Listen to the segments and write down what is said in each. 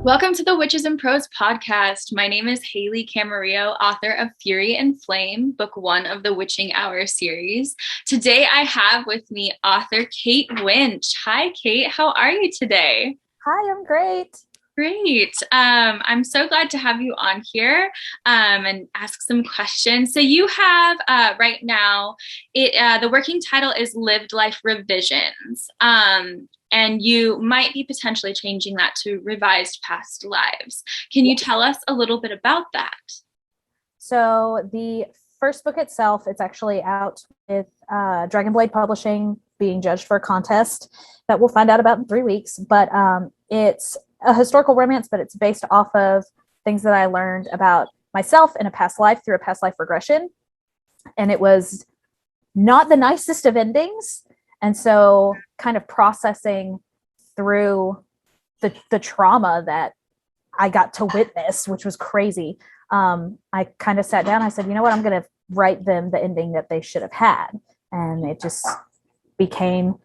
Welcome to the Witches and Prose podcast. My name is Haley Camarillo, author of Fury and Flame, book one of the Witching Hour series. Today I have with me author Kate Winch. Hi, Kate. How are you today? Hi, I'm great. Great. I'm so glad to have you on here and ask some questions. So you have right now, the working title is Lived Life Revisions. And you might be potentially changing that to Revised Past Lives. Can you tell us a little bit about that? So the first book itself, it's actually out with Dragon Blade Publishing, being judged for a contest that we'll find out about in 3 weeks. But it's a historical romance, but it's based off of things that I learned about myself in a past life through a past life regression. And it was not the nicest of endings. And so kind of processing through the trauma that I got to witness, which was crazy. I kind of sat down, I said, you know what, I'm going to write them the ending that they should have had. And it just became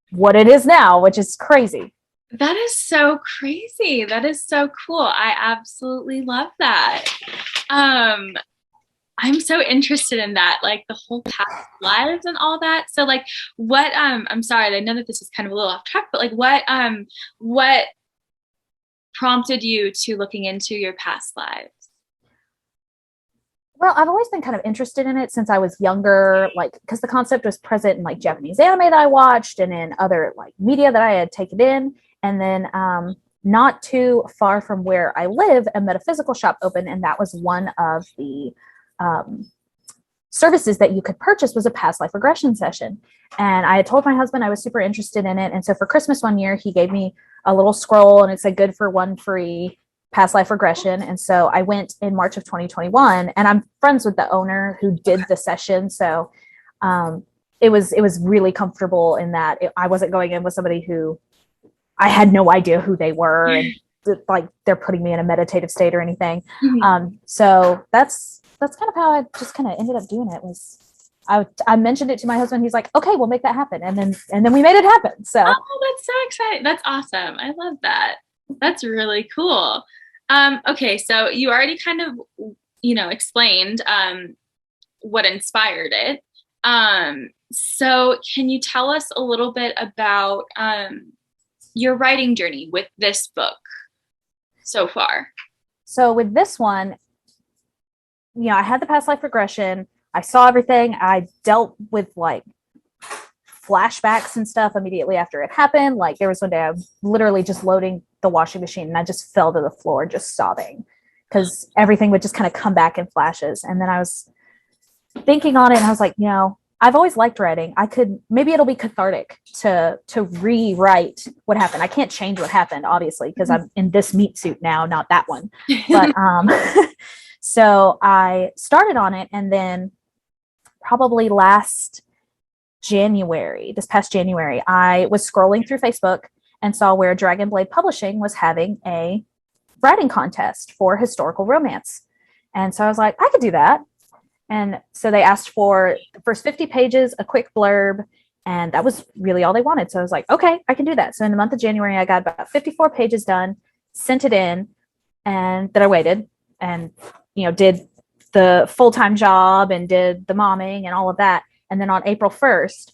what it is now, which is crazy. That is so crazy. That is so cool. I absolutely love that. I'm so interested in that, like the whole past lives and all that. So like what I'm sorry, I know that this is kind of a little off track, but like what prompted you to looking into your past lives? Well, I've always been kind of interested in it since I was younger, like because the concept was present in like Japanese anime that I watched and in other like media that I had taken in. And then not too far from where I live, a metaphysical shop opened, and that was one of the services that you could purchase was a past life regression session. And I had told my husband I was super interested in it. And so for Christmas one year, he gave me a little scroll and it said good for one free past life regression. And so I went in March of 2021, and I'm friends with the owner who did the session. So it was really comfortable in that I wasn't going in with somebody who I had no idea who they were and like they're putting me in a meditative state or anything. So that's kind of how I just kind of ended up doing it. Was I mentioned it to my husband. He's like, okay, we'll make that happen. And then we made it happen. So that's so exciting. That's awesome. I love that. That's really cool. Okay, so you already kind of, explained what inspired it. So can you tell us a little bit about your writing journey with this book so far? So with this one, I had the past life regression. I saw everything. I dealt with like flashbacks and stuff immediately after it happened. Like there was one day I was literally just loading the washing machine and I just fell to the floor just sobbing because everything would just kind of come back in flashes. And then I was thinking on it and I was like, I've always liked writing. Maybe it'll be cathartic to rewrite what happened. I can't change what happened, obviously, because I'm in this meat suit now, not that one. But so I started on it, and then probably this past January, I was scrolling through Facebook and saw where Dragon Blade Publishing was having a writing contest for historical romance. And so I was like, I could do that. And so they asked for the first 50 pages, a quick blurb, and that was really all they wanted. So I was like, okay, I can do that. So in the month of January, I got about 54 pages done, sent it in, and then I waited and, did the full-time job and did the momming and all of that. And then on April 1st,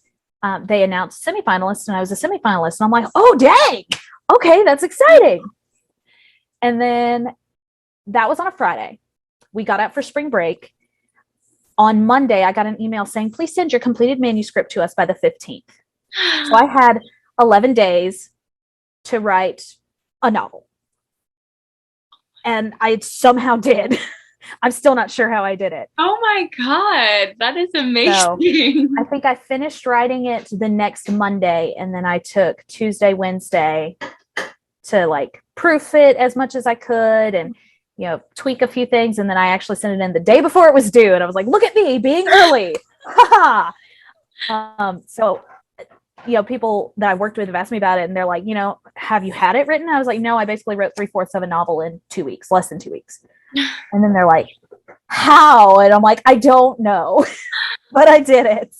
they announced semifinalists, and I was a semifinalist. And I'm like, oh, dang, okay, that's exciting. And then that was on a Friday. We got out for spring break. On Monday, I got an email saying, please send your completed manuscript to us by the 15th. So I had 11 days to write a novel. And I somehow did. I'm still not sure how I did it. Oh my God, that is amazing. So I think I finished writing it the next Monday, and then I took Tuesday, Wednesday to like proof it as much as I could and tweak a few things, and then I actually sent it in the day before it was due, and I was like, look at me being early. So people that I worked with have asked me about it, and they're like, have you had it written? I was like, no, I basically wrote 3/4 of a novel in 2 weeks, less than 2 weeks. And then they're like, how? And I'm like, I don't know, but I did it.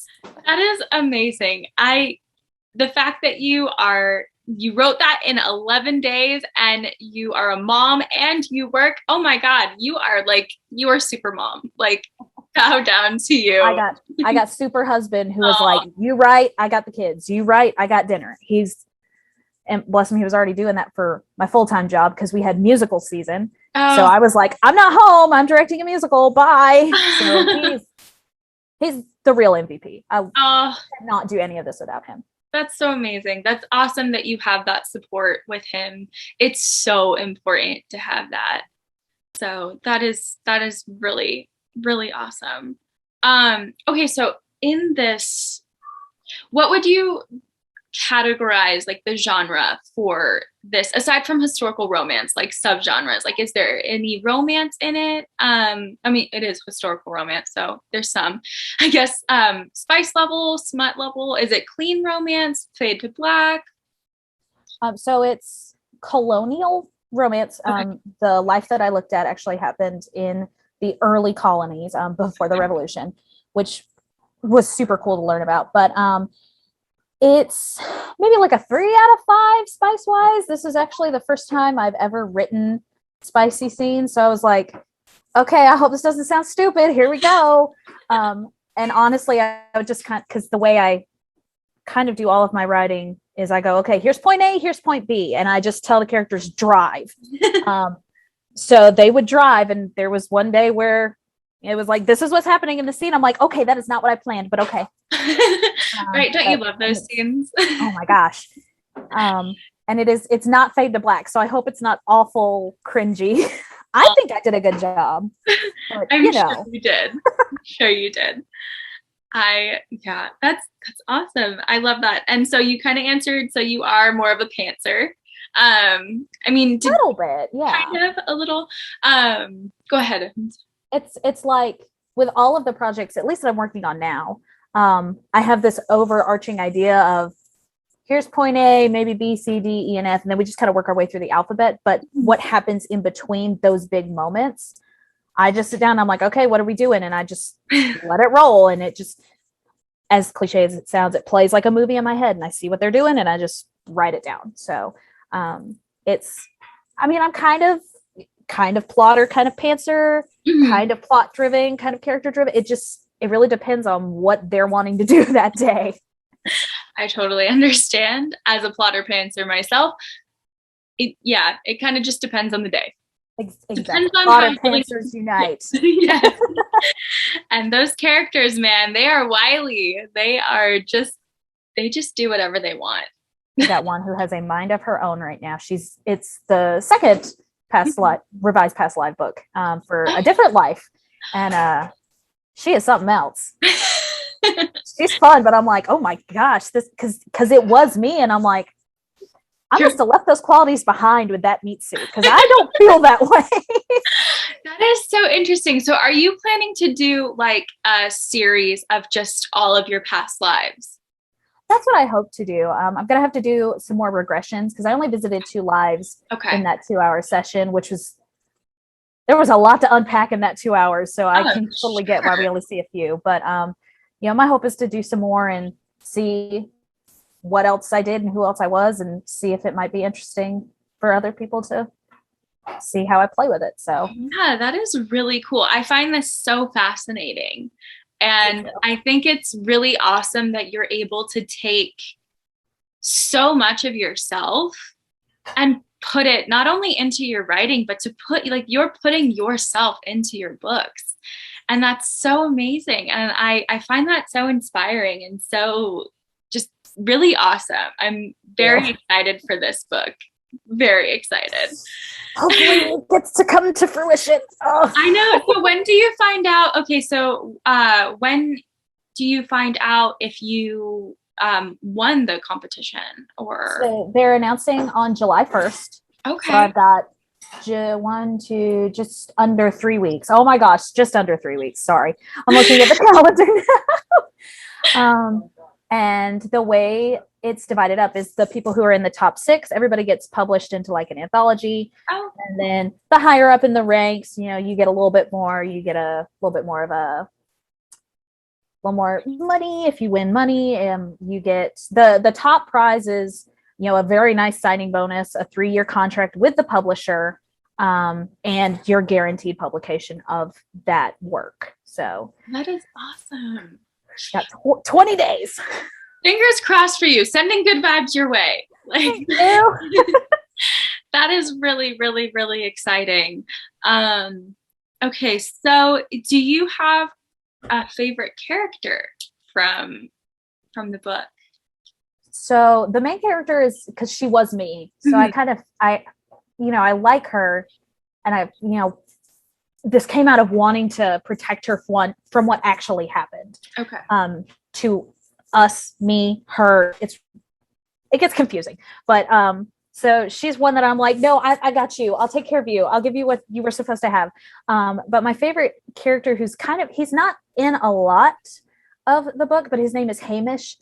That is amazing. The fact that you are you wrote that in 11 days and you are a mom and you work. Oh my God, you are super mom. Like, bow down to you. I got super husband who was Oh. like, you write, I got the kids. You write, I got dinner. And bless him, he was already doing that for my full-time job because we had musical season. Oh. So I was like, I'm not home. I'm directing a musical. Bye. So he's the real MVP. I cannot do any of this without him. That's so amazing. That's awesome that you have that support with him. It's so important to have that. So that is really, really awesome. Okay, so in this, what would you categorize like the genre for this, aside from historical romance, like subgenres? Like, is there any romance in it? I mean, it is historical romance, so there's some, I guess. Spice level, smut level, is it clean romance, fade to black? So it's colonial romance. Okay. The life that I looked at actually happened in the early colonies, before the revolution, which was super cool to learn about. But it's maybe like a 3 out of 5 spice wise. This is actually the first time I've ever written spicy scenes. So I was like, okay, I hope this doesn't sound stupid. Here we go. And honestly, I would just because the way I kind of do all of my writing is I go, okay, here's point A, here's point B. And I just tell the characters drive. So they would drive. And there was one day where it was like, this is what's happening in the scene. I'm like, okay, that is not what I planned, but okay. Right. Don't you love those scenes? Oh my gosh. And it's not fade to black. So I hope it's not awful cringy. I think I did a good job. But, I'm sure you did. I'm sure you did. Yeah, that's awesome. I love that. And so you kind of answered, so you are more of a pantser. I mean, a little bit, yeah. Kind of a little. Go ahead. It's like with all of the projects, at least that I'm working on now, I have this overarching idea of here's point A, maybe B, C, D, E, and F, and then we just kind of work our way through the alphabet. But what happens in between those big moments, I just sit down and I'm like, okay, what are we doing? And I just let it roll. And it just, as cliche as it sounds, it plays like a movie in my head and I see what they're doing and I just write it down. So I'm kind of plotter, kind of pantser, kind of plot driven, kind of character driven. It really depends on what they're wanting to do that day. I totally understand. As a plotter pantser myself, it kind of just depends on the day. Exactly. Depends on plotter pantsers unite. Yes. And those characters, man, they are wily. They just do whatever they want. We got one who has a mind of her own right now. It's the second revised past life book for a different life, and she is something else. She's fun, but I'm like, oh my gosh, this because it was me, and I'm like, I must have left those qualities behind with that meat suit because I don't feel that way. That is so interesting. So are you planning to do like a series of just all of your past lives? That's what I hope to do. I'm going to have to do some more regressions because I only visited 2 lives in that 2-hour session, there was a lot to unpack in that 2 hours. So I can totally get why we only see a few. But, my hope is to do some more and see what else I did and who else I was and see if it might be interesting for other people to see how I play with it. So yeah, that is really cool. I find this so fascinating. And I think it's really awesome that you're able to take so much of yourself and put it not only into your writing, but to put you're putting yourself into your books. And that's so amazing. And I find that so inspiring and so just really awesome. I'm very excited for this book. Very excited. Hopefully it gets to come to fruition. Oh. I know. So when do you find out? Okay, so when do you find out if you won the competition? Or so they're announcing on July 1st. Okay. So I've got just under 3 weeks. Oh my gosh, just under 3 weeks. Sorry. I'm looking at the calendar now. And the way it's divided up is the people who are in the top 6, everybody gets published into like an anthology. Oh. And then the higher up in the ranks, you get a little bit more, you get a little bit more of a little more money. If you win money, you get the top prize is a very nice signing bonus, a 3-year contract with the publisher, and your guaranteed publication of that work. So that is awesome. got 20 days. Fingers crossed for you. Sending good vibes your way. Like that is really, really, really exciting. Okay, so do you have a favorite character from the book? So the main character is, because she was me. So I like her, and this came out of wanting to protect her from what actually happened. Okay. To us, me, her. It gets confusing, but so she's one that I'm like, no, I got you. I'll take care of you. I'll give you what you were supposed to have. But my favorite character, who's he's not in a lot of the book, but his name is Hamish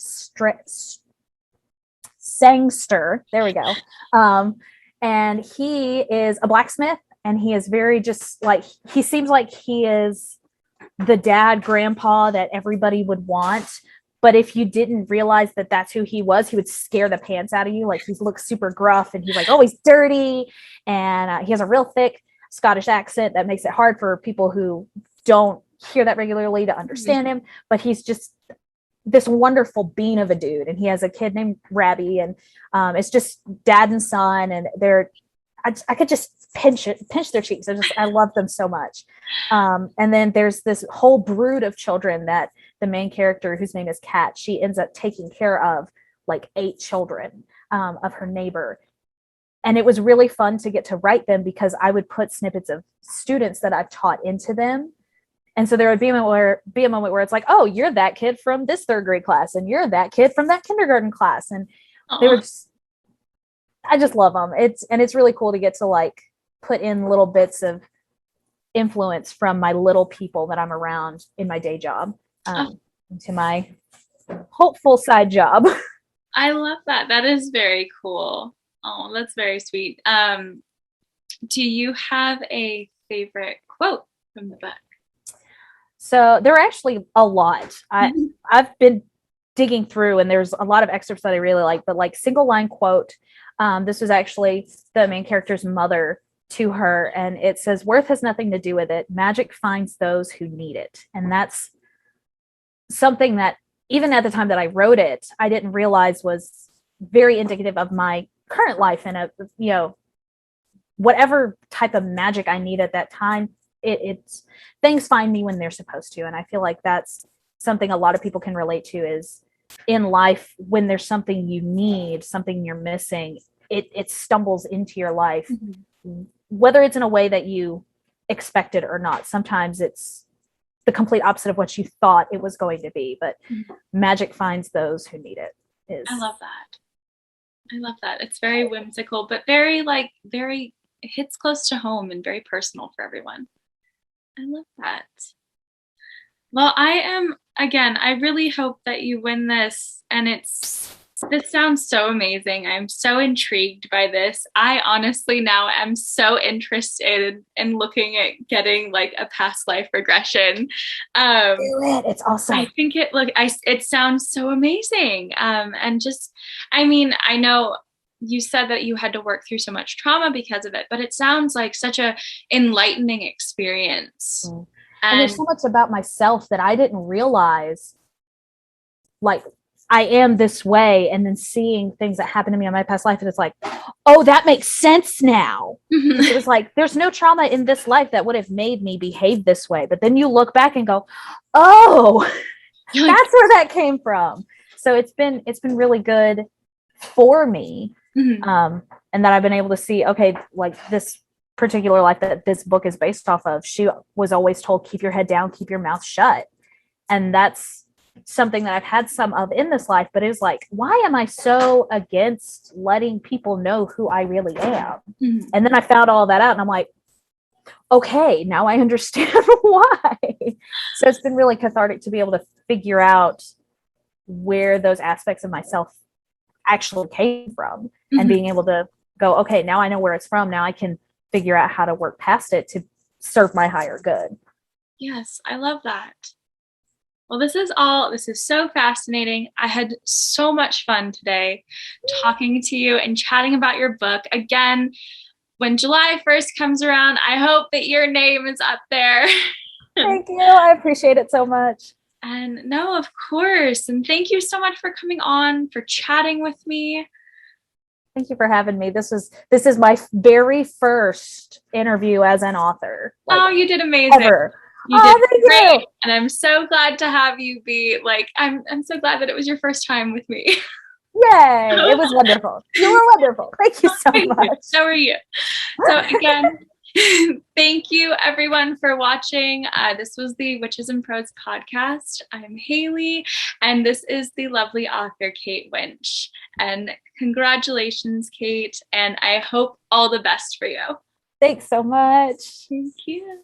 Sangster. There we go. And he is a blacksmith, and he is very just like, he seems like he is the dad, grandpa that everybody would want. But if you didn't realize that that's who he was, he would scare the pants out of you. Like, he looks super gruff, and he's like always dirty. And he has a real thick Scottish accent that makes it hard for people who don't hear that regularly to understand him. But he's just this wonderful bean of a dude. And he has a kid named Rabbi, and it's just dad and son. And I could just pinch their cheeks. I love them so much. And then there's this whole brood of children that the main character, whose name is Kat, she ends up taking care of, like 8 children of her neighbor. And it was really fun to get to write them, because I would put snippets of students that I've taught into them. And so there would be a moment where it's like, oh, you're that kid from this 3rd grade class, and you're that kid from that kindergarten class. And they were just, I just love them. It's really cool to get to like put in little bits of influence from my little people that I'm around in my day job into my hopeful side job. I love that. That is very cool. Oh, that's very sweet. Do you have a favorite quote from the book? So there are actually a lot. I've been digging through, and there's a lot of excerpts that I really like, but like single line quote. This was actually the main character's mother to her, and it says, "Worth has nothing to do with it. Magic finds those who need it." And that's something that even at the time that I wrote it, I didn't realize was very indicative of my current life, and whatever type of magic I need at that time, it's things find me when they're supposed to. And I feel like that's something a lot of people can relate to, is in life, when there's something you need, something you're missing, it stumbles into your life. Mm-hmm. Whether it's in a way that you expected or not. Sometimes it's the complete opposite of what you thought it was going to be, but magic finds those who need it. I love that. It's very whimsical, but very it hits close to home and very personal for everyone. I love that. Well, I really hope that you win this, and this sounds so amazing. I'm so intrigued by this. I honestly now am so interested in looking at getting like a past life regression. Do it. It's awesome. I think it sounds so amazing. And just, I mean, I know you said that you had to work through so much trauma because of it, but it sounds like such a enlightening experience. And there's so much about myself that I didn't realize, like, I am this way, and then seeing things that happened to me in my past life, and it's like, oh, that makes sense now. Mm-hmm. It was like, there's no trauma in this life that would have made me behave this way. But then you look back and go, oh, that's where that came from. So it's been really good for me. Mm-hmm. And that I've been able to see, okay, like this particular life that this book is based off of, she was always told, keep your head down, keep your mouth shut. And that's something that I've had some of in this life, but it was like, why am I so against letting people know who I really am? Mm-hmm. And then I found all that out, and I'm like, okay, now I understand why. So it's been really cathartic to be able to figure out where those aspects of myself actually came from. Mm-hmm. And being able to go, okay, now I know where it's from. Now I can figure out how to work past it to serve my higher good. Yes, I love that. Well, this is so fascinating. I had so much fun today talking to you and chatting about your book. Again, when July 1st comes around, I hope that your name is up there. Thank you. I appreciate it so much. And no, of course. And thank you so much for coming on, for chatting with me. Thank you for having me. This is my very first interview as an author. Like, oh, you did amazing. Ever. You did great. And I'm so glad to have you be like, I'm so glad that it was your first time with me. Yay. It was wonderful. You were wonderful. Thank you so much. So are you. So again, thank you everyone for watching. This was the Witches and Prose podcast. I'm Haley, and this is the lovely author, Kate Winch. And congratulations, Kate. And I hope all the best for you. Thanks so much. Thank you.